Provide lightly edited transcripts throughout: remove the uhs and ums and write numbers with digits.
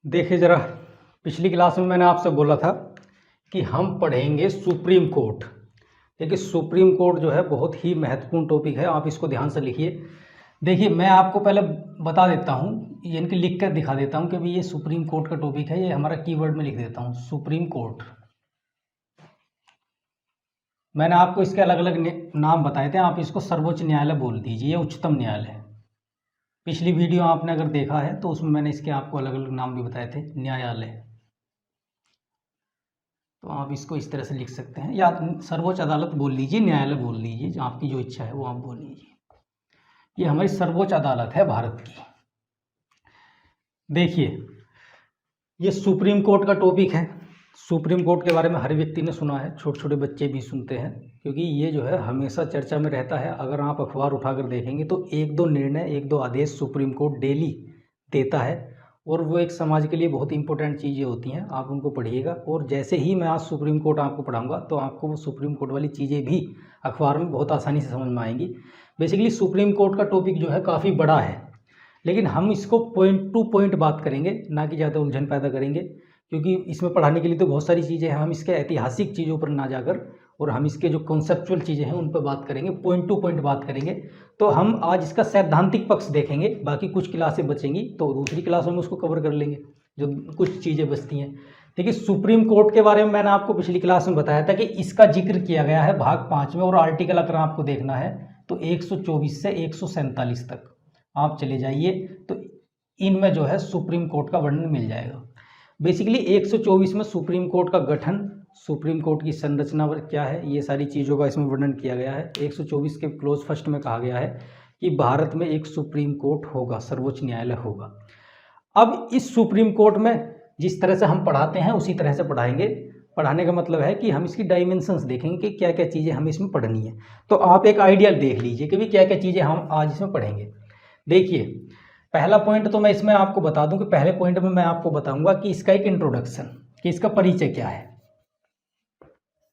देखिए ज़रा, पिछली क्लास में मैंने आपसे बोला था कि हम पढ़ेंगे सुप्रीम कोर्ट। देखिए सुप्रीम कोर्ट जो है बहुत ही महत्वपूर्ण टॉपिक है, आप इसको ध्यान से लिखिए। देखिए मैं आपको पहले बता देता हूँ, यानी कि लिख कर दिखा देता हूँ कि भाई ये सुप्रीम कोर्ट का टॉपिक है। ये हमारा कीवर्ड में लिख देता हूँ सुप्रीम कोर्ट। मैंने आपको इसके अलग अलग नाम बताए थे, आप इसको सर्वोच्च न्यायालय बोल दीजिए, उच्चतम न्यायालय। पिछली वीडियो आपने अगर देखा है तो उसमें मैंने इसके आपको अलग अलग नाम भी बताए थे, न्यायालय। तो आप इसको इस तरह से लिख सकते हैं, या सर्वोच्च अदालत बोल लीजिए, न्यायालय बोल लीजिए, आपकी जो इच्छा है वो आप बोल लीजिए। ये हमारी सर्वोच्च अदालत है भारत की। देखिए ये सुप्रीम कोर्ट का टॉपिक है। सुप्रीम कोर्ट के बारे में हर व्यक्ति ने सुना है, छोटे छोटे बच्चे भी सुनते हैं, क्योंकि ये जो है हमेशा चर्चा में रहता है। अगर आप अखबार उठाकर देखेंगे तो एक दो निर्णय, एक दो आदेश सुप्रीम कोर्ट डेली देता है, और वो एक समाज के लिए बहुत इंपॉर्टेंट चीज़ें होती हैं। आप उनको पढ़िएगा, और जैसे ही मैं आज सुप्रीम कोर्ट आपको पढ़ाऊंगा तो आपको वो सुप्रीम कोर्ट वाली चीज़ें भी अखबार में बहुत आसानी से समझ में आएंगी। बेसिकली सुप्रीम कोर्ट का टॉपिक जो है काफ़ी बड़ा है, लेकिन हम इसको पॉइंट टू पॉइंट बात करेंगे, ना कि ज़्यादा उलझन पैदा करेंगे, क्योंकि इसमें पढ़ाने के लिए तो बहुत सारी चीज़ें हैं। हम इसके ऐतिहासिक चीज़ों पर ना जाकर और हम इसके जो कॉन्सेप्चुअल चीज़ें हैं उन पर बात करेंगे, पॉइंट टू पॉइंट बात करेंगे। तो हम आज इसका सैद्धांतिक पक्ष देखेंगे, बाकी कुछ क्लासें बचेंगी तो दूसरी क्लासों में उसको कवर कर लेंगे, जो कुछ चीज़ें बचती हैं। देखिए सुप्रीम कोर्ट के बारे में मैंने आपको पिछली क्लास में बताया था कि इसका जिक्र किया गया है भाग 5 में, और आर्टिकल अगर आपको देखना है तो 124 से 147 तक आप चले जाइए तो इनमें जो है सुप्रीम कोर्ट का वर्णन मिल जाएगा। बेसिकली 124 में सुप्रीम कोर्ट का गठन, सुप्रीम कोर्ट की संरचना क्या है, ये सारी चीज़ों का इसमें वर्णन किया गया है। 124 के क्लोज फर्स्ट में कहा गया है कि भारत में एक सुप्रीम कोर्ट होगा, सर्वोच्च न्यायालय होगा। अब इस सुप्रीम कोर्ट में जिस तरह से हम पढ़ाते हैं उसी तरह से पढ़ाएंगे। पढ़ाने का मतलब है कि हम इसकी डायमेंशंस देखेंगे कि क्या क्या चीज़ें हमें इसमें पढ़नी है। तो आप एक आइडिया देख लीजिए कि भी क्या क्या चीज़ें हम आज इसमें पढ़ेंगे। देखिए पहला पॉइंट तो मैं इसमें आपको बता दूं कि पहले पॉइंट में मैं आपको बताऊंगा कि इसका एक इंट्रोडक्शन, कि इसका परिचय क्या है।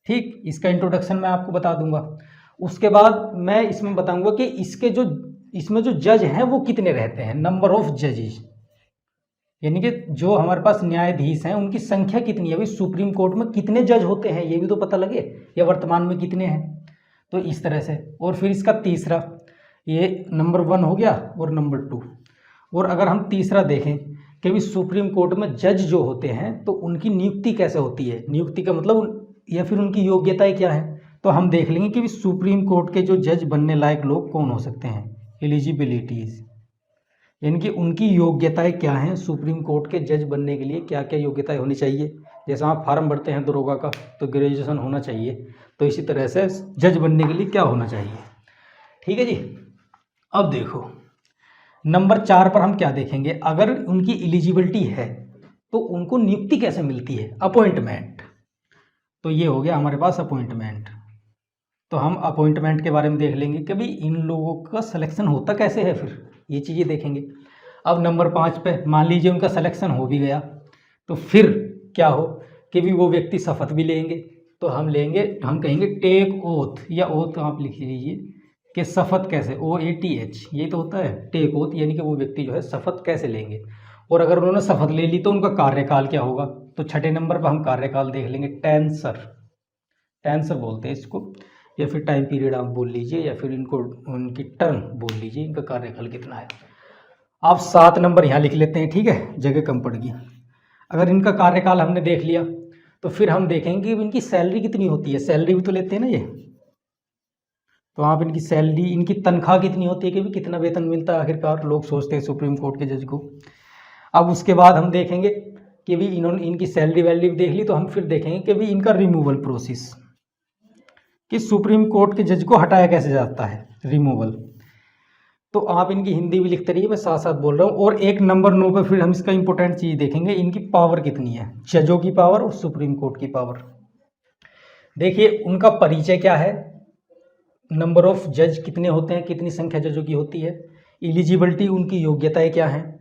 ठीक, इसका इंट्रोडक्शन मैं आपको बता दूंगा। उसके बाद मैं इसमें बताऊंगा कि इसमें जो जज हैं वो कितने रहते हैं, नंबर ऑफ जजेस, यानी कि जो हमारे पास न्यायाधीश हैं उनकी संख्या कितनी है। भाई सुप्रीम कोर्ट में कितने जज होते हैं ये भी तो पता लगे, या वर्तमान में कितने हैं, तो इस तरह से। और फिर इसका तीसरा, ये नंबर 1 हो गया, और नंबर 2। और अगर हम तीसरा देखें कि भी सुप्रीम कोर्ट में जज जो होते हैं तो उनकी नियुक्ति कैसे होती है, नियुक्ति का मतलब या फिर उनकी योग्यताएं क्या है, तो हम देख लेंगे कि भी सुप्रीम कोर्ट के जो जज बनने लायक लोग कौन हो सकते हैं, एलिजिबिलिटीज़, यानी कि उनकी योग्यताएं क्या हैं। सुप्रीम कोर्ट के जज बनने के लिए क्या क्या योग्यताएं होनी चाहिए। जैसा आप फॉर्म भरते हैं दरोगा का तो ग्रेजुएशन होना चाहिए, तो इसी तरह से जज बनने के लिए क्या होना चाहिए। ठीक है जी। अब देखो नंबर 4 पर हम क्या देखेंगे, अगर उनकी एलिजिबिलिटी है तो उनको नियुक्ति कैसे मिलती है, अपॉइंटमेंट। तो ये हो गया हमारे पास अपॉइंटमेंट। तो हम अपॉइंटमेंट के बारे में देख लेंगे कि भाई इन लोगों का सिलेक्शन होता कैसे है, फिर ये चीज़ें देखेंगे। अब नंबर 5 पे मान लीजिए उनका सिलेक्शन हो भी गया तो फिर क्या हो कि भी वो व्यक्ति शपथ भी लेंगे। तो हम कहेंगे टेक ओथ, या ओथ आप लिख लीजिए कि शपथ कैसे, OATH ये तो होता है टेक ओथ, यानी कि वो व्यक्ति जो है शपथ कैसे लेंगे। और अगर उन्होंने शपथ ले ली तो उनका कार्यकाल क्या होगा। तो छठे नंबर पर हम कार्यकाल देख लेंगे, टेंसर बोलते हैं इसको, या फिर टाइम पीरियड आप बोल लीजिए, या फिर इनको उनकी टर्म बोल लीजिए, इनका कार्यकाल कितना है। आप 7 नंबर यहाँ लिख लेते हैं, ठीक है, जगह कम पड़ेगी। अगर इनका कार्यकाल हमने देख लिया तो फिर हम देखेंगे कि इनकी सैलरी कितनी होती है, सैलरी भी तो लेते हैं ना ये, तो आप इनकी सैलरी, इनकी तनख्वाह कितनी होती है, कि भी कितना वेतन मिलता है आखिरकार, लोग सोचते हैं सुप्रीम कोर्ट के जज को। अब उसके बाद हम देखेंगे कि भी इन्होंने इनकी सैलरी वैल्यू देख ली, तो हम फिर देखेंगे कि भी इनका रिमूवल प्रोसेस, कि सुप्रीम कोर्ट के जज को हटाया कैसे जाता है, रिमूवल। तो आप इनकी हिंदी भी लिखते रहिए, मैं साथ साथ बोल रहा हूँ। और एक नंबर 9 पर फिर हम इसका इंपॉर्टेंट चीज़ देखेंगे, इनकी पावर कितनी है, जजों की पावर और सुप्रीम कोर्ट की पावर। देखिए उनका परिचय क्या है, नंबर ऑफ जज कितने होते हैं, कितनी संख्या जजों की होती है, एलिजिबिलिटी उनकी योग्यताएं क्या हैं।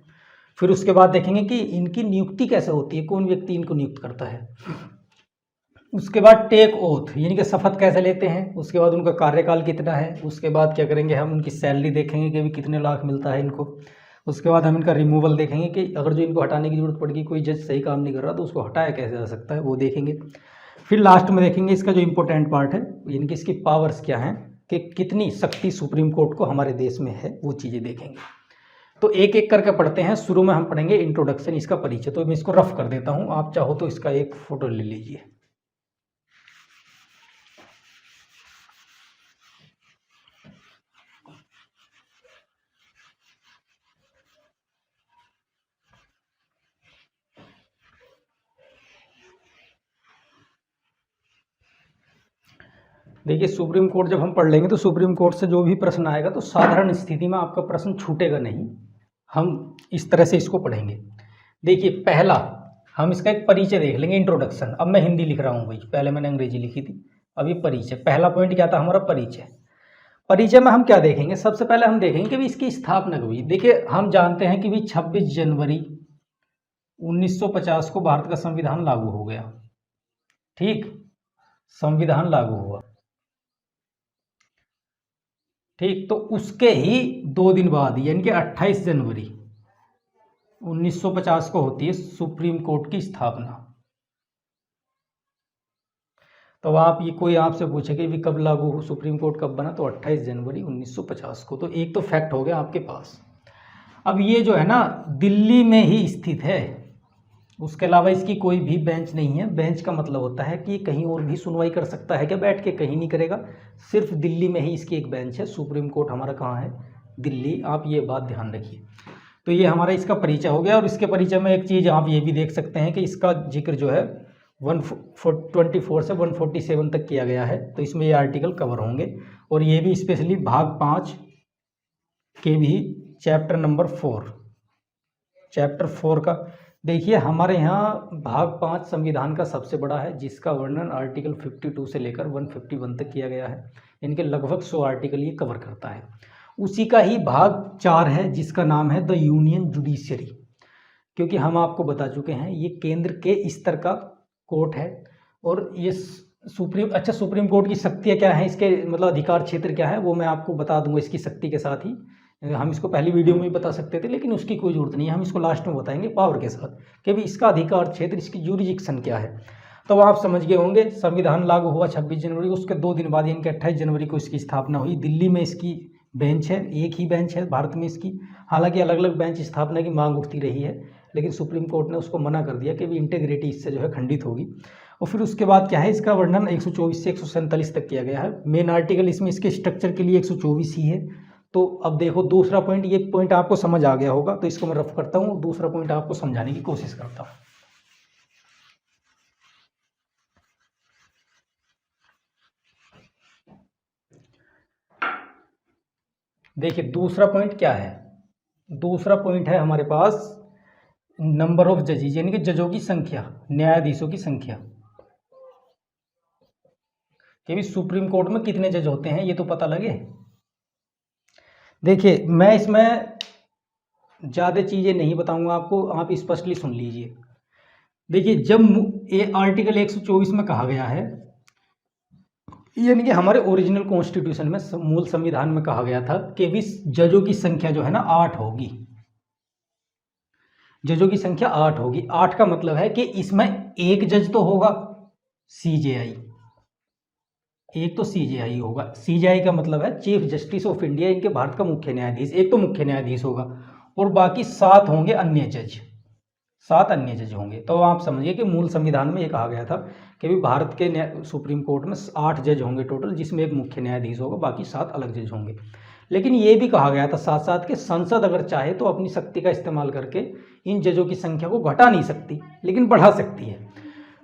फिर उसके बाद देखेंगे कि इनकी नियुक्ति कैसे होती है, कौन व्यक्ति इनको नियुक्त करता है। उसके बाद टेक ओथ, यानी कि शपथ कैसे लेते हैं। उसके बाद उनका कार्यकाल कितना है। उसके बाद क्या करेंगे, हम उनकी सैलरी देखेंगे कि भी कितने लाख मिलता है इनको। उसके बाद हम इनका रिमूवल देखेंगे कि अगर जो इनको हटाने की जरूरत पड़ेगी, कोई जज सही काम नहीं कर रहा तो उसको हटाया कैसे जा सकता है, वो देखेंगे। फिर लास्ट में देखेंगे इसका जो इम्पोर्टेंट पार्ट है, यानी कि इसकी पावर्स क्या हैं, कि कितनी शक्ति सुप्रीम कोर्ट को हमारे देश में है, वो चीज़ें देखेंगे। तो एक एक करके पढ़ते हैं। शुरू में हम पढ़ेंगे इंट्रोडक्शन, इसका परिचय। तो मैं इसको रफ कर देता हूँ, आप चाहो तो इसका एक फोटो ले लीजिए। देखिए, सुप्रीम कोर्ट जब हम पढ़ लेंगे तो सुप्रीम कोर्ट से जो भी प्रश्न आएगा तो साधारण स्थिति में आपका प्रश्न छूटेगा नहीं। हम इस तरह से इसको पढ़ेंगे। देखिए, पहला हम इसका एक परिचय देख लेंगे, इंट्रोडक्शन। अब मैं हिंदी लिख रहा हूँ भाई, पहले मैंने अंग्रेजी लिखी थी। अभी परिचय, पहला पॉइंट क्या था हमारा, परिचय। परिचय में हम क्या देखेंगे, सबसे पहले हम देखेंगे कि भी इसकी स्थापना कब हुई। देखिए, हम जानते हैं कि भी 26 जनवरी 1950 को भारत का संविधान लागू हो गया। ठीक, संविधान लागू हुआ। ठीक, तो उसके ही 2 दिन बाद यानी कि 28 जनवरी 1950 को होती है सुप्रीम कोर्ट की स्थापना। तो आप ये कोई आपसे पूछे कि भी कब लागू हो, सुप्रीम कोर्ट कब बना, तो 28 जनवरी 1950 को। तो एक तो फैक्ट हो गया आपके पास। अब ये जो है ना दिल्ली में ही स्थित है, उसके अलावा इसकी कोई भी बेंच नहीं है। बेंच का मतलब होता है कि कहीं और भी सुनवाई कर सकता है क्या बैठ के, कहीं नहीं करेगा, सिर्फ दिल्ली में ही इसकी एक बेंच है। सुप्रीम कोर्ट हमारा कहाँ है, दिल्ली। आप ये बात ध्यान रखिए। तो ये हमारा इसका परिचय हो गया। और इसके परिचय में एक चीज़ आप ये भी देख सकते हैं कि इसका जिक्र जो है 124 से 147 तक किया गया है। तो इसमें ये आर्टिकल कवर होंगे। और ये भी स्पेशली भाग 5 के भी चैप्टर नंबर 4 का देखिए। हमारे यहाँ भाग 5 संविधान का सबसे बड़ा है, जिसका वर्णन आर्टिकल 52 से लेकर 151 तक किया गया है। इनके लगभग 100 आर्टिकल ये कवर करता है। उसी का ही भाग 4 है, जिसका नाम है द यूनियन जुडिशरी। क्योंकि हम आपको बता चुके हैं ये केंद्र के स्तर का कोर्ट है। और ये सुप्रीम कोर्ट की शक्तियाँ क्या हैं, इसके मतलब अधिकार क्षेत्र क्या है, वो मैं आपको बता दूंगा इसकी शक्ति के साथ ही। हम इसको पहली वीडियो में भी बता सकते थे, लेकिन उसकी कोई जरूरत नहीं है। हम इसको लास्ट में बताएंगे पावर के साथ कि भी इसका अधिकार क्षेत्र, इसकी जुरिडिक्शन क्या है। तो आप समझ गए होंगे, संविधान लागू हुआ 26 जनवरी को, उसके 2 दिन बाद यानी कि 28 जनवरी को इसकी स्थापना हुई। दिल्ली में इसकी बेंच है, एक ही बेंच है भारत में इसकी। हालांकि अलग अलग बेंच स्थापना की मांग उठती रही है, लेकिन सुप्रीम कोर्ट ने उसको मना कर दिया कि भी इंटेग्रिटी इससे जो है खंडित होगी। और फिर उसके बाद क्या है, इसका वर्णन 124 से 147 तक किया गया है। मेन आर्टिकल इसमें इसके स्ट्रक्चर के लिए 124 ही है। तो अब देखो दूसरा पॉइंट, ये पॉइंट आपको समझ आ गया होगा, तो इसको मैं रफ करता हूँ। दूसरा पॉइंट आपको समझाने की कोशिश करता हूँ। देखिए, दूसरा पॉइंट क्या है, दूसरा पॉइंट है हमारे पास नंबर ऑफ जजेज, यानी कि जजों की संख्या, न्यायाधीशों की संख्या। कि भी सुप्रीम कोर्ट में कितने जज होते हैं ये तो पता लगे। देखिए, मैं इसमें ज़्यादा चीज़ें नहीं बताऊंगा आपको, आप स्पष्टली सुन लीजिए। देखिए, जब ये आर्टिकल 124 में कहा गया है, यानी कि हमारे ओरिजिनल कॉन्स्टिट्यूशन में, मूल संविधान में कहा गया था कि भी जजों की संख्या जो है ना 8 होगी। जजों की संख्या 8 होगी। 8 का मतलब है कि इसमें एक जज तो होगा सीजेआई, एक तो सीजेआई होगा। सीजेआई का मतलब है चीफ जस्टिस ऑफ इंडिया, इनके भारत का मुख्य न्यायाधीश, एक तो मुख्य न्यायाधीश होगा। और बाकी 7 होंगे अन्य जज, 7 अन्य जज होंगे। तो आप समझिए कि मूल संविधान में ये कहा गया था कि भी भारत के सुप्रीम कोर्ट में 8 जज होंगे टोटल, जिसमें एक मुख्य न्यायाधीश होगा, बाकी 7 अलग जज होंगे। लेकिन ये भी कहा गया था साथ साथ कि संसद अगर चाहे तो अपनी शक्ति का इस्तेमाल करके इन जजों की संख्या को घटा नहीं सकती, लेकिन बढ़ा सकती है।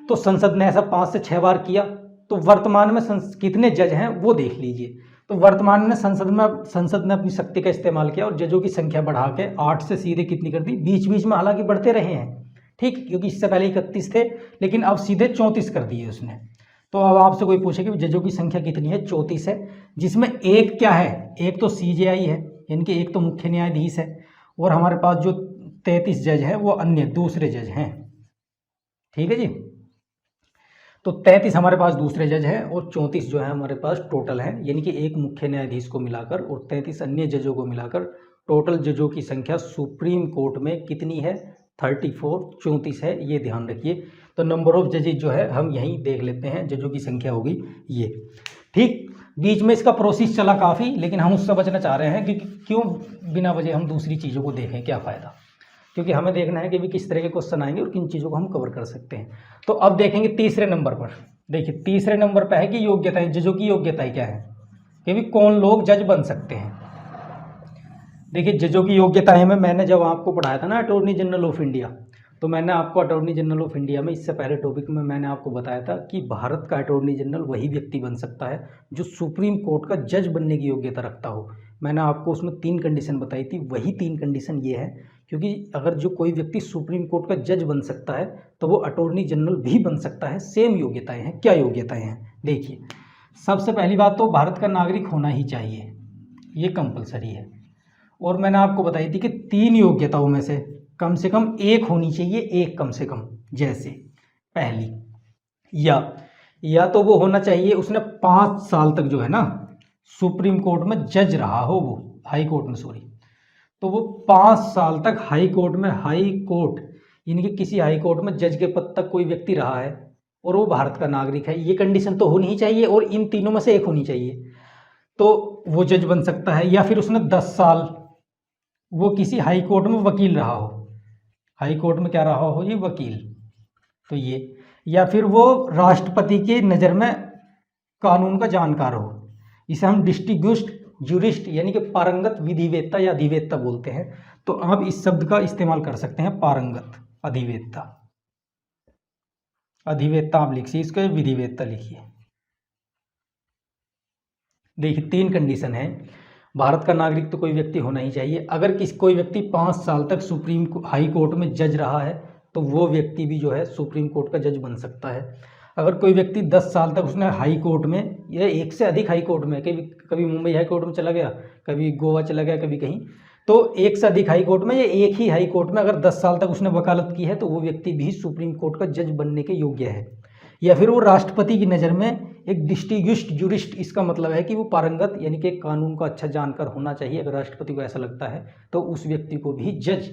तो संसद ने ऐसा 5 से 6 बार किया। तो वर्तमान में कितने जज हैं वो देख लीजिए। तो वर्तमान में संसद ने अपनी शक्ति का इस्तेमाल किया और जजों की संख्या बढ़ा के 8 से सीधे कितनी कर दी, बीच बीच में हालांकि बढ़ते रहे हैं, ठीक, क्योंकि इससे पहले 31 थे, लेकिन अब सीधे 34 कर दिए उसने। तो अब आपसे कोई पूछे कि जजों की संख्या कितनी है, 34 है, जिसमें एक क्या है, एक तो सीजेआई है, यानी कि एक तो मुख्य न्यायाधीश है, और हमारे पास जो 33 जज है वो अन्य दूसरे जज हैं। ठीक है जी। तो 33 हमारे पास दूसरे जज हैं और 34 जो है हमारे पास टोटल है, यानी कि एक मुख्य न्यायाधीश को मिलाकर और 33 अन्य जजों को मिलाकर टोटल जजों की संख्या सुप्रीम कोर्ट में कितनी है? 34 है, ये ध्यान रखिए। तो नंबर ऑफ जजेज जो है हम यहीं देख लेते हैं, जजों की संख्या होगी ये। ठीक, बीच में इसका प्रोसेस चला काफ़ी, लेकिन हम उससे बचना चाह रहे हैं कि क्यों बिना वजह हम दूसरी चीज़ों को देखें, क्या फ़ायदा, क्योंकि हमें देखना है कि भी किस तरह के क्वेश्चन आएंगे और किन चीज़ों को हम कवर कर सकते हैं। तो अब देखेंगे तीसरे नंबर पर। देखिए तीसरे नंबर पर है कि योग्यताएं, जजों की योग्यताएं क्या है, कि भी कौन लोग जज बन सकते हैं। देखिए जजों की योग्यताएं में मैंने जब आपको पढ़ाया था ना अटॉर्नी जनरल ऑफ इंडिया, तो मैंने आपको अटॉर्नी जनरल ऑफ इंडिया में इससे पहले टॉपिक में मैंने आपको बताया था कि भारत का अटॉर्नी जनरल वही व्यक्ति बन सकता है जो सुप्रीम कोर्ट का जज बनने की योग्यता रखता हो। मैंने आपको उसमें 3 कंडीशन बताई थी, वही 3 कंडीशन ये है, क्योंकि अगर जो कोई व्यक्ति सुप्रीम कोर्ट का जज बन सकता है तो वो अटॉर्नी जनरल भी बन सकता है। सेम योग्यताएं हैं। क्या योग्यताएं हैं? देखिए सबसे पहली बात तो भारत का नागरिक होना ही चाहिए, ये कंपलसरी है। और मैंने आपको बताई थी कि 3 योग्यताओं में से कम एक होनी चाहिए, एक कम से कम। जैसे पहली, या तो वो होना चाहिए उसने 5 साल तक जो है ना सुप्रीम कोर्ट में जज रहा हो, वो हाई कोर्ट में, सॉरी, तो वो 5 साल तक हाई कोर्ट में, हाई कोर्ट यानी कि किसी हाई कोर्ट में जज के पद तक कोई व्यक्ति रहा है और वो भारत का नागरिक है। ये कंडीशन तो होनी ही चाहिए और इन तीनों में से एक होनी चाहिए, तो वो जज बन सकता है। या फिर उसने 10 साल वो किसी हाई कोर्ट में वकील रहा हो, हाई कोर्ट में क्या रहा हो, ये वकील, तो ये। या फिर वो राष्ट्रपति के नज़र में कानून का जानकार हो, इसे हम डिस्टिंग्विश्ड ज्यूरिस्ट यानी कि पारंगत विधिवेत्ता या अधिवेत्ता बोलते हैं। तो आप इस शब्द का इस्तेमाल कर सकते हैं, पारंगत, अधिवेत्ता, अधिवेत्ता आप लिखिए, इसको विधिवेत्ता लिखिए। देखिए 3 कंडीशन है। भारत का नागरिक तो कोई व्यक्ति होना ही चाहिए। अगर कोई व्यक्ति 5 साल तक सुप्रीम हाई कोर्ट में जज रहा है तो वो व्यक्ति भी जो है सुप्रीम कोर्ट का जज बन सकता है। अगर कोई व्यक्ति 10 साल तक उसने हाई कोर्ट में या एक से अधिक हाई कोर्ट में, कभी मुंबई हाई कोर्ट में चला गया, कभी गोवा चला गया, कभी कहीं, तो एक से अधिक हाई कोर्ट में या एक ही हाई कोर्ट में अगर 10 साल तक उसने वकालत की है तो वो व्यक्ति भी सुप्रीम कोर्ट का जज बनने के योग्य है। या फिर वो राष्ट्रपति की नज़र में एक डिस्टिंग्विश्ड ज्यूरिस्ट, इसका मतलब है कि वो पारंगत यानी कि कानून का अच्छा जानकार होना चाहिए। अगर राष्ट्रपति को ऐसा लगता है तो उस व्यक्ति को भी जज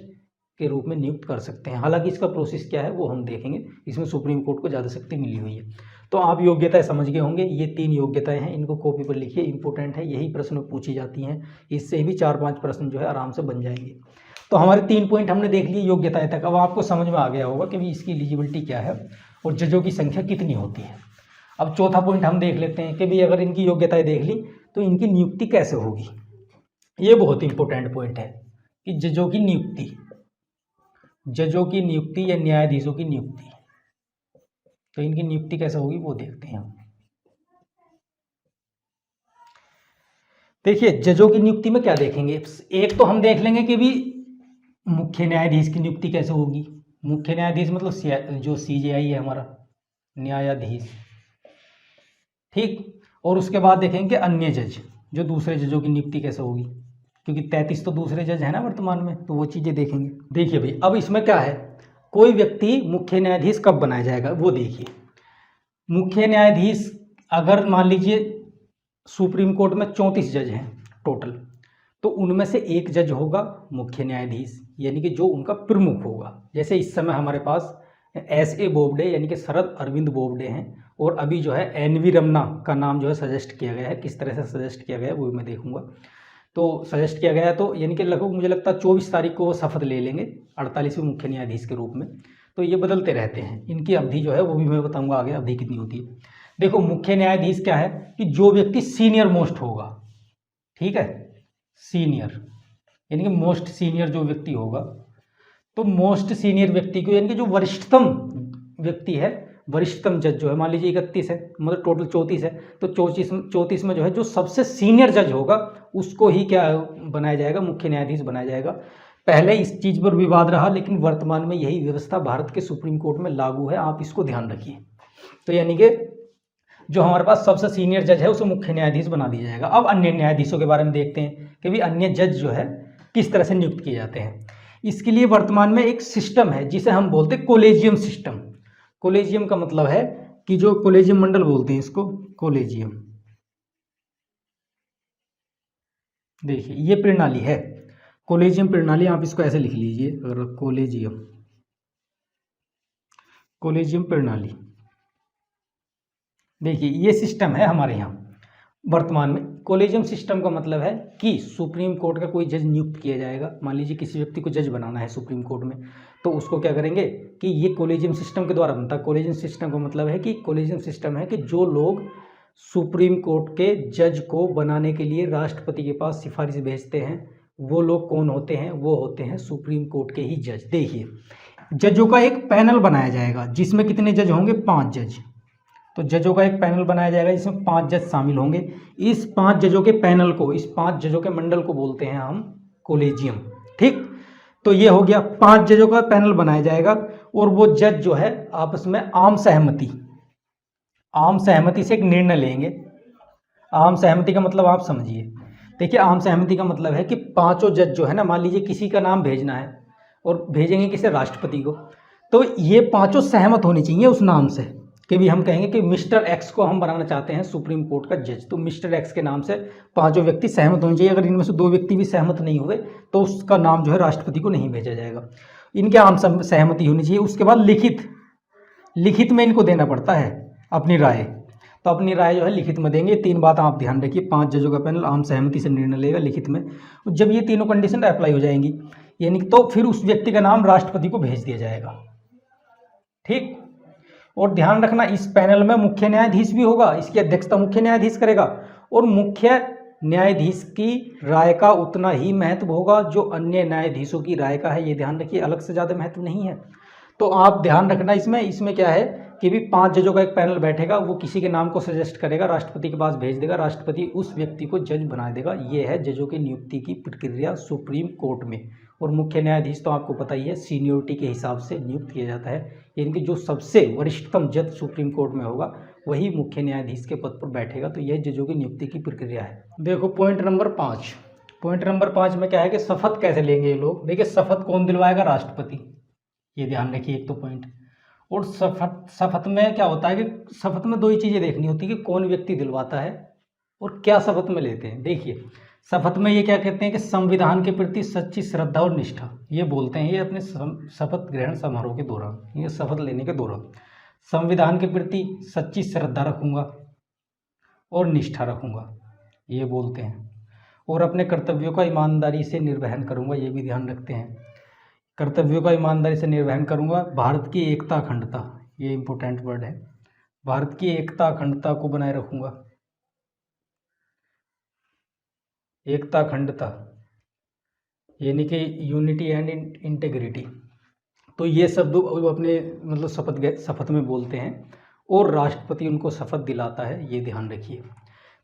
के रूप में नियुक्त कर सकते हैं। हालांकि इसका प्रोसेस क्या है वो हम देखेंगे, इसमें सुप्रीम कोर्ट को ज़्यादा शक्ति मिली हुई है। तो आप योग्यताएं समझ गए होंगे, ये 3 योग्यताएं हैं, इनको कॉपी पर लिखिए, इंपॉर्टेंट है, यही प्रश्न पूछी जाती हैं, इससे भी 4-5 प्रश्न जो है आराम से बन जाएंगे। तो हमारे 3 पॉइंट हमने देख लिए योग्यताएं तक। अब आपको समझ में आ गया होगा कि इसकी एलिजिबिलिटी क्या है और जजों की संख्या कितनी होती है। अब चौथा पॉइंट हम देख लेते हैं कि भाई अगर इनकी योग्यताएं देख ली तो इनकी नियुक्ति कैसे होगी। ये बहुत इंपॉर्टेंट पॉइंट है कि जजों की नियुक्ति या न्यायाधीशों की नियुक्ति, तो इनकी नियुक्ति कैसे होगी वो देखते हैं हम। देखिए जजों की नियुक्ति में क्या देखेंगे, एक तो हम देख लेंगे कि भी मुख्य न्यायाधीश की नियुक्ति कैसे होगी। मुख्य न्यायाधीश मतलब जो CJI है हमारा न्यायाधीश, ठीक। और उसके बाद देखेंगे अन्य जज, जो दूसरे जजों की नियुक्ति कैसे होगी, क्योंकि 33 तो दूसरे जज है ना वर्तमान में, तो वो चीज़ें देखेंगे। देखिए भाई अब इसमें क्या है, कोई व्यक्ति मुख्य न्यायाधीश कब बनाया जाएगा वो देखिए। मुख्य न्यायाधीश अगर मान लीजिए सुप्रीम कोर्ट में 34 जज हैं टोटल, तो उनमें से एक जज होगा मुख्य न्यायाधीश, यानी कि जो उनका प्रमुख होगा। जैसे इस समय हमारे पास SA बोबडे यानी कि शरद अरविंद बोबडे हैं, और अभी जो है NV रमना का नाम जो है सजेस्ट किया गया है। किस तरह से सजेस्ट किया गया है वो मैं देखूंगा। तो सजेस्ट किया गया है तो यानी कि लगभग मुझे लगता है 24 तारीख को वो शपथ ले लेंगे 48वें मुख्य न्यायाधीश के रूप में। तो ये बदलते रहते हैं, इनकी अवधि जो है वो भी मैं बताऊंगा आगे अवधि कितनी होती है। देखो मुख्य न्यायाधीश क्या है कि जो व्यक्ति सीनियर मोस्ट होगा, ठीक है, सीनियर यानी कि मोस्ट सीनियर जो व्यक्ति होगा, तो मोस्ट सीनियर व्यक्ति को यानी कि जो वरिष्ठतम व्यक्ति है, वरिष्ठतम जज जो है, मान लीजिए 31 है, मतलब टोटल 34 है, तो 34 में जो है जो सबसे सीनियर जज होगा उसको ही क्या बनाया जाएगा, मुख्य न्यायाधीश बनाया जाएगा। पहले इस चीज़ पर विवाद रहा, लेकिन वर्तमान में यही व्यवस्था भारत के सुप्रीम कोर्ट में लागू है, आप इसको ध्यान रखिए। तो यानी कि जो हमारे पास सबसे सीनियर जज है उसे मुख्य न्यायाधीश बना दिया जाएगा। अब अन्य न्यायाधीशों के बारे में देखते हैं कि भी अन्य जज जो है किस तरह से नियुक्त किए जाते हैं। इसके लिए वर्तमान में एक सिस्टम है जिसे हम बोलते हैं कोलेजियम सिस्टम। कोलेजियम का मतलब है कि जो कोलेजियम मंडल बोलते हैं इसको, कोलेजियम। देखिए ये प्रणाली है कोलेजियम प्रणाली आप इसको ऐसे लिख लीजिए, अगर कोलेजियम प्रणाली। देखिए ये सिस्टम है हमारे यहाँ वर्तमान में। कोलेजियम सिस्टम का मतलब है कि सुप्रीम कोर्ट का कोई जज नियुक्त किया जाएगा। मान लीजिए किसी व्यक्ति को जज बनाना है सुप्रीम कोर्ट में, तो उसको क्या करेंगे कि ये कोलेजियम सिस्टम के द्वारा बनता है। कोलेजियम सिस्टम का मतलब है कि कोलेजियम सिस्टम है कि जो लोग सुप्रीम कोर्ट के जज को बनाने के लिए राष्ट्रपति के पास सिफारिश भेजते हैं, वो लोग कौन होते हैं? वो होते हैं सुप्रीम कोर्ट के ही जज। देखिए जजों का एक पैनल बनाया जाएगा जिसमें कितने जज होंगे? 5 जज। तो जजों का एक पैनल बनाया जाएगा जिसमें 5 जज शामिल होंगे। इस 5 जजों के पैनल को, इस 5 जजों के मंडल को बोलते हैं हम कोलेजियम। ठीक, तो ये हो गया, 5 जजों का पैनल बनाया जाएगा और वो जज जो है आपस में आम सहमति से एक निर्णय लेंगे। आम सहमति का मतलब आप समझिए। देखिए आम सहमति का मतलब है कि पांचों जज जो है ना, मान लीजिए किसी का नाम भेजना है और भेजेंगे किसे? राष्ट्रपति को। तो ये पांचों सहमत होनी चाहिए उस नाम से, कि भी हम कहेंगे कि मिस्टर एक्स को हम बनाना चाहते हैं सुप्रीम कोर्ट का जज, तो मिस्टर एक्स के नाम से पांचों व्यक्ति सहमत होने चाहिए। अगर इनमें से 2 व्यक्ति भी सहमत नहीं हुए तो उसका नाम जो है राष्ट्रपति को नहीं भेजा जाएगा। इनके आम सहमति होनी चाहिए। उसके बाद लिखित में इनको देना पड़ता है अपनी राय। तो अपनी राय जो है लिखित में देंगे। 3 बात आप ध्यान रखिए, 5 जजों का पैनल आम सहमति से निर्णय लेगा लिखित में। जब ये तीनों कंडीशन अप्लाई हो जाएंगी, यानी तो फिर उस व्यक्ति का नाम राष्ट्रपति को भेज दिया जाएगा। ठीक, और ध्यान रखना इस पैनल में मुख्य न्यायाधीश भी होगा, इसकी अध्यक्षता मुख्य न्यायाधीश करेगा। और मुख्य न्यायाधीश की राय का उतना ही महत्व होगा जो अन्य न्यायाधीशों की राय का है, ये ध्यान रखिए, अलग से ज़्यादा महत्व नहीं है। तो आप ध्यान रखना इसमें क्या है कि भी 5 जजों का एक पैनल बैठेगा, वो किसी के नाम को सजेस्ट करेगा, राष्ट्रपति के पास भेज देगा, राष्ट्रपति उस व्यक्ति को जज बना देगा। ये है जजों की नियुक्ति की प्रक्रिया सुप्रीम कोर्ट में। और मुख्य न्यायाधीश तो आपको पता ही है, सीनियोरिटी के हिसाब से नियुक्त किया जाता है। इनके जो सबसे वरिष्ठतम जज सुप्रीम कोर्ट में होगा वही मुख्य न्यायाधीश के पद पर बैठेगा। तो यह जजों की नियुक्ति की प्रक्रिया है। देखो पॉइंट नंबर 5 में क्या है कि शपथ कैसे लेंगे ये लोग। देखिए शपथ कौन दिलवाएगा? राष्ट्रपति, ये ध्यान रखिए एक तो पॉइंट। और शपथ में क्या होता है कि शपथ में 2 ही चीज़ें देखनी होती है कि कौन व्यक्ति दिलवाता है और क्या शपथ में लेते हैं। देखिए शपथ में ये क्या कहते हैं कि संविधान के प्रति सच्ची श्रद्धा और निष्ठा, ये बोलते हैं ये अपने शपथ ग्रहण समारोह के दौरान, ये शपथ लेने के दौरान संविधान के प्रति सच्ची श्रद्धा रखूंगा और निष्ठा रखूंगा, ये बोलते हैं। और अपने कर्तव्यों का ईमानदारी से निर्वहन करूंगा, ये भी ध्यान रखते हैं, कर्तव्यों का ईमानदारी से निर्वहन करूंगा। भारत की एकता अखंडता, ये इंपॉर्टेंट वर्ड है, भारत की एकता अखंडता को बनाए रखूंगा। एकता अखंडता यानी कि यूनिटी एंड इंटेग्रिटी, तो ये शब्द अपने मतलब शपथ में बोलते हैं और राष्ट्रपति उनको शपथ दिलाता है, ये ध्यान रखिए।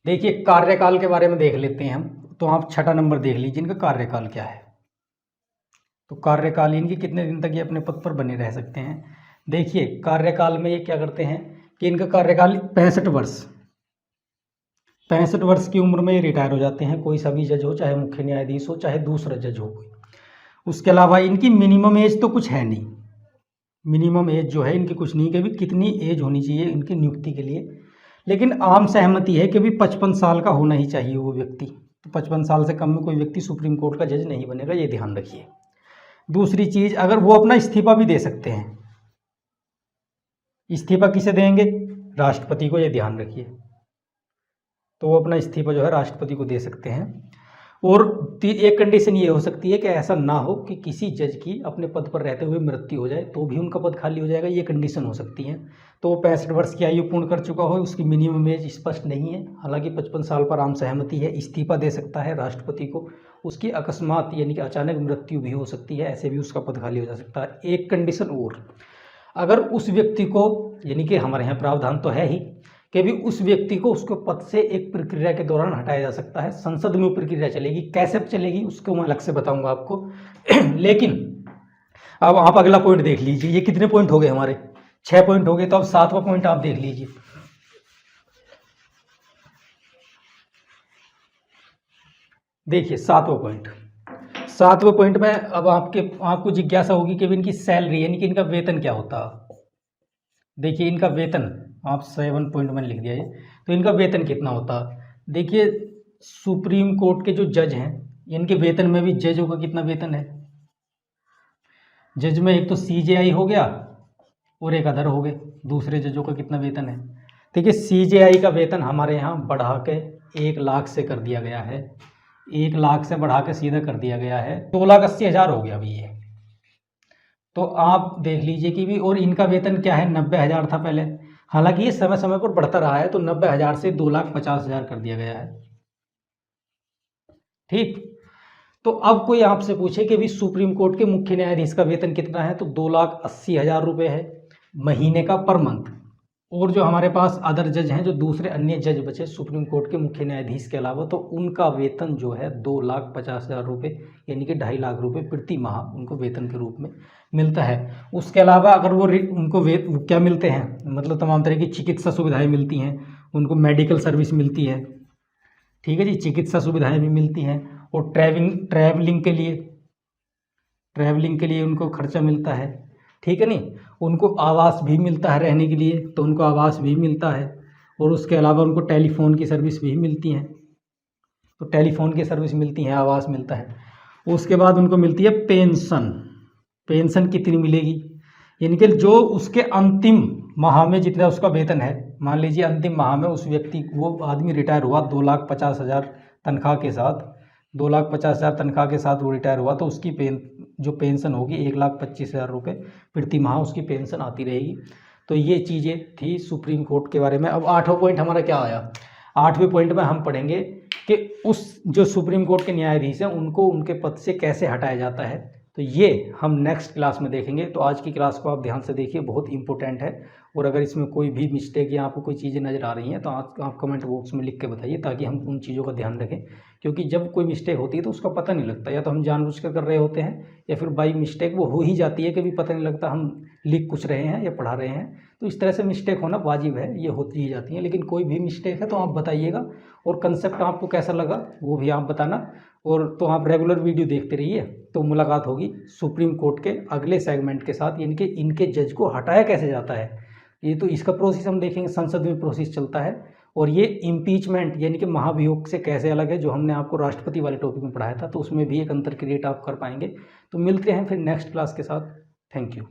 देखिए कार्यकाल के बारे में देख लेते हैं हम, तो आप 6 नंबर देख लीजिए, इनका कार्यकाल क्या है। तो कार्यकाल इनके कितने दिन तक ये अपने पद पर बने रह सकते हैं। देखिए कार्यकाल में ये क्या करते हैं कि इनका कार्यकाल 65 वर्ष की उम्र में ये रिटायर हो जाते हैं। कोई सा भी जज हो, चाहे मुख्य न्यायाधीश हो, चाहे दूसरा जज हो कोई। उसके अलावा इनकी मिनिमम एज तो कुछ है नहीं, मिनिमम एज जो है इनकी कुछ नहीं कि भी कितनी एज होनी चाहिए इनकी नियुक्ति के लिए, लेकिन आम सहमति है कि भी 55 साल का होना ही चाहिए वो व्यक्ति। तो 55 साल से कम में कोई व्यक्ति सुप्रीम कोर्ट का जज नहीं बनेगा, ये ध्यान रखिए। दूसरी चीज, अगर वो अपना इस्तीफा भी दे सकते हैं। इस्तीफा किसे देंगे? राष्ट्रपति को, ये ध्यान रखिए। तो वो अपना इस्तीफा जो है राष्ट्रपति को दे सकते हैं। और एक कंडीशन ये हो सकती है कि ऐसा ना हो कि किसी जज की अपने पद पर रहते हुए मृत्यु हो जाए तो भी उनका पद खाली हो जाएगा, ये कंडीशन हो सकती है। तो वो 65 वर्ष की आयु पूर्ण कर चुका हो, उसकी मिनिमम एज स्पष्ट नहीं है, हालांकि 55 साल पर आम सहमति है, इस्तीफा दे सकता है राष्ट्रपति को, उसकी अकस्मात यानी कि अचानक मृत्यु भी हो सकती है, ऐसे भी उसका पद खाली हो जा सकता है। एक कंडीशन और, अगर उस व्यक्ति को, यानी कि हमारे यहाँ प्रावधान तो है ही कि भी उस व्यक्ति को उसके पद से एक प्रक्रिया के दौरान हटाया जा सकता है। संसद में प्रक्रिया चलेगी, कैसे चलेगी उसको मैं अलग से बताऊंगा आपको। लेकिन अब आप अगला पॉइंट देख लीजिए, ये कितने पॉइंट हो गए हमारे? 6 पॉइंट हो गए। तो अब 7वां पॉइंट आप देख लीजिए। देखिए 7वां पॉइंट में अब आपको जिज्ञासा होगी कि इनकी सैलरी यानी कि इनका वेतन क्या होता। देखिए इनका वेतन आप 7 पॉइंट में लिख दिया है, तो इनका वेतन कितना होता। देखिए सुप्रीम कोर्ट के जो जज हैं इनके वेतन में भी जजों का कितना वेतन है, जज में एक तो CJI हो गया और एक अदर हो गए, दूसरे जजों का कितना वेतन है। देखिए CJI का वेतन हमारे यहाँ बढ़ा के 1 लाख से कर दिया गया है, 1 लाख से बढ़ा के सीधा कर दिया गया है, 2,80,000 हो गया अभी ये। तो आप देख लीजिए कि भी, और इनका वेतन क्या है 90,000 था पहले, हालांकि ये समय समय पर बढ़ता रहा है, तो 90,000 से 2,50,000 कर दिया गया है। ठीक, तो अब कोई आपसे पूछे कि भी सुप्रीम कोर्ट के मुख्य न्यायाधीश का वेतन कितना है, तो 2,80,000 रुपये है महीने का पर मंथ। और जो हमारे पास अदर जज हैं, जो दूसरे अन्य जज बचे सुप्रीम कोर्ट के मुख्य न्यायाधीश के अलावा, तो उनका वेतन जो है 2,50,000 रुपये, यानी कि 2.5 लाख रुपये प्रति माह उनको वेतन के रूप में मिलता है। उसके अलावा अगर वो उनको क्या मिलते हैं, मतलब तमाम तरह की चिकित्सा सुविधाएं मिलती हैं, उनको मेडिकल सर्विस मिलती है, ठीक है जी, चिकित्सा सुविधाएं भी मिलती हैं, और ट्रैवलिंग के लिए उनको खर्चा मिलता है, ठीक है नहीं, उनको आवास भी मिलता है रहने के लिए, तो उनको आवास भी मिलता है, और उसके अलावा उनको टेलीफोन की सर्विस भी मिलती है, तो टेलीफोन की सर्विस मिलती है, आवास मिलता है। उसके बाद उनको मिलती है पेंशन कितनी मिलेगी, यानी कि जो उसके अंतिम माह में जितना उसका वेतन है, मान लीजिए अंतिम माह में उस व्यक्ति, वो आदमी रिटायर हुआ 2,50,000 तनख्वाह के साथ, 2,50,000 तनख्वाह के साथ वो रिटायर हुआ, तो उसकी जो पेंशन होगी 1,25,000 रुपये प्रति माह उसकी पेंशन आती रहेगी। तो ये चीज़ें थी सुप्रीम कोर्ट के बारे में। अब 8वां पॉइंट हमारा क्या आया, 8वें पॉइंट में हम पढ़ेंगे कि उस जो सुप्रीम कोर्ट के न्यायाधीश हैं उनको उनके पद से कैसे हटाया जाता है, तो ये हम नेक्स्ट क्लास में देखेंगे। तो आज की क्लास को आप ध्यान से देखिए, बहुत इंपॉर्टेंट है, और अगर इसमें कोई भी मिस्टेक या आपको कोई चीज़ें नज़र आ रही हैं तो आप कमेंट बॉक्स में लिख के बताइए, ताकि हम उन चीज़ों का ध्यान रखें। क्योंकि जब कोई मिस्टेक होती है तो उसका पता नहीं लगता, या तो हम जानबूझकर कर रहे होते हैं, या फिर बाई मिस्टेक वो हो ही जाती है कि भी पता नहीं लगता हम लिख कुछ रहे हैं या पढ़ा रहे हैं। तो इस तरह से मिस्टेक होना वाजिब है, ये होती ही जाती है, लेकिन कोई भी मिस्टेक है तो आप बताइएगा, और कंसेप्ट आपको कैसा लगा वो भी आप बताना। और तो आप रेगुलर वीडियो देखते रहिए, तो मुलाकात होगी सुप्रीम कोर्ट के अगले सेगमेंट के साथ, यानी कि इनके जज को हटाया कैसे जाता है। ये तो इसका प्रोसेस हम देखेंगे, संसद में प्रोसेस चलता है, और ये इम्पीचमेंट यानी कि महाभियोग से कैसे अलग है, जो हमने आपको राष्ट्रपति वाले टॉपिक में पढ़ाया था, तो उसमें भी एक अंतर क्रिएट आप कर पाएंगे। तो मिलते हैं फिर नेक्स्ट क्लास के साथ। Thank you.